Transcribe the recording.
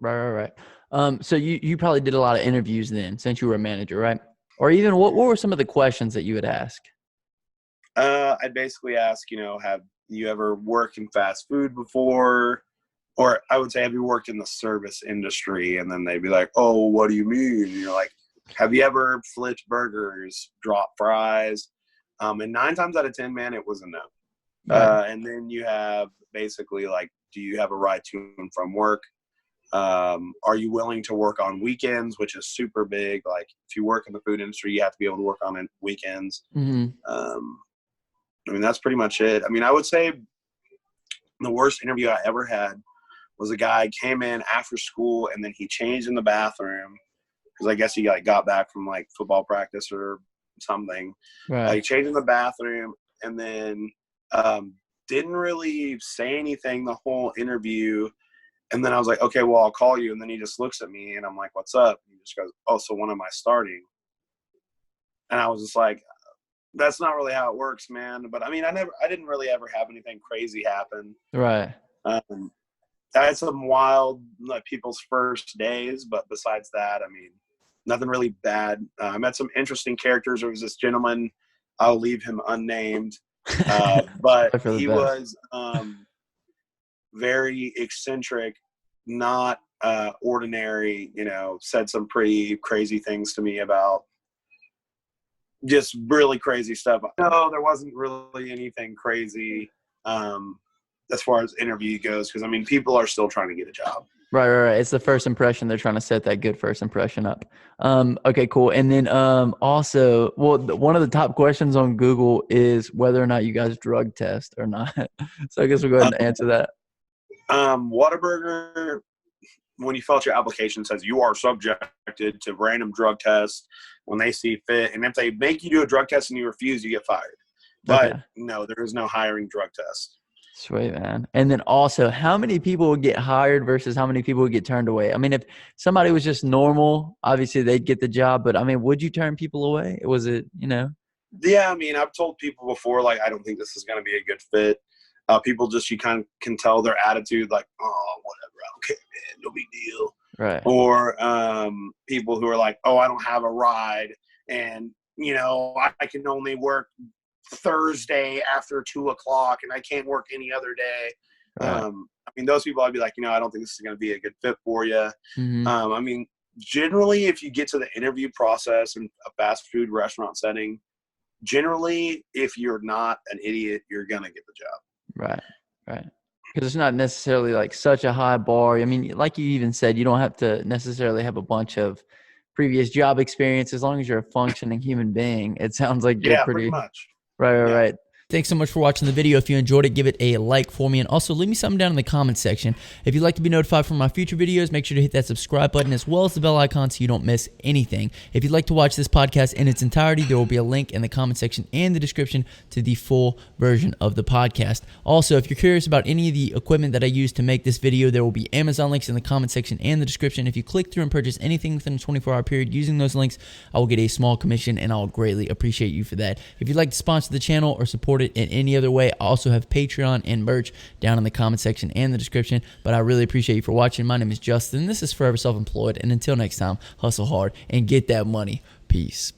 Right. So you probably did a lot of interviews then, since you were a manager, right? Or even what were some of the questions that you would ask? I'd basically ask, have you ever worked in fast food before? Or I would say, have you worked in the service industry? And then they'd be like, oh, what do you mean? And you're like, have you ever flipped burgers, dropped fries? And 9 times out of 10, man, it was a no. Right. And then you have basically like, do you have a ride to and from work? Are you willing to work on weekends, which is super big? Like if you work in the food industry, you have to be able to work on weekends. Mm-hmm. I mean, that's pretty much it. I mean, I would say the worst interview I ever had was a guy came in after school and then he changed in the bathroom because I guess he got back from like football practice or something. Right. He changed in the bathroom and then didn't really say anything the whole interview. And then I was like, okay, well, I'll call you. And then he just looks at me and I'm like, what's up? And he just goes, oh, so when am I starting? And I was just like, that's not really how it works, man. But I mean, I didn't really ever have anything crazy happen. Right. I had some wild people's first days, but besides that, I mean, nothing really bad. I met some interesting characters. There was this gentleman, I'll leave him unnamed, but he was very eccentric, not ordinary, said some pretty crazy things to me about just really crazy stuff. No, there wasn't really anything crazy as far as interview goes, because I mean, people are still trying to get a job. Right. It's the first impression. They're trying to set that good first impression up. Okay, cool. And then also, well, one of the top questions on Google is whether or not you guys drug test or not. So I guess we'll go ahead and answer that. Whataburger, when you fill out your application, says you are subjected to random drug tests when they see fit. And if they make you do a drug test and you refuse, you get fired. But no, there is no hiring drug test. Sweet, man. And then also, how many people would get hired versus how many people would get turned away? I mean, if somebody was just normal, obviously they'd get the job. But I mean, would you turn people away? Was it, Yeah, I mean, I've told people before, like, I don't think this is going to be a good fit. People just, you kind of can tell their attitude, like, oh, whatever, I don't care, man, no big deal. Right. Or people who are like, oh, I don't have a ride, and, I can only work Thursday after 2:00 and I can't work any other day. Right. I mean, those people, I'd be like, I don't think this is going to be a good fit for you. Mm-hmm. I mean, generally, if you get to the interview process in a fast food restaurant setting, generally, if you're not an idiot, you're going to get the job. Right. Because it's not necessarily like such a high bar. I mean, like you even said, you don't have to necessarily have a bunch of previous job experience. As long as you're a functioning human being, it sounds like you're pretty much. Right. Thanks so much for watching the video. If you enjoyed it, give it a like for me. And also leave me something down in the comment section. If you'd like to be notified from my future videos, make sure to hit that subscribe button as well as the bell icon so you don't miss anything. If you'd like to watch this podcast in its entirety, there will be a link in the comment section and the description to the full version of the podcast. Also, if you're curious about any of the equipment that I use to make this video, there will be Amazon links in the comment section and the description. If you click through and purchase anything within a 24-hour period using those links, I will get a small commission and I'll greatly appreciate you for that. If you'd like to sponsor the channel or support it in any other way, I also have Patreon and merch down in the comment section and the description. But I really appreciate you for watching. My name is Justin. This is Forever Self-Employed. And until next time, hustle hard and get that money. Peace.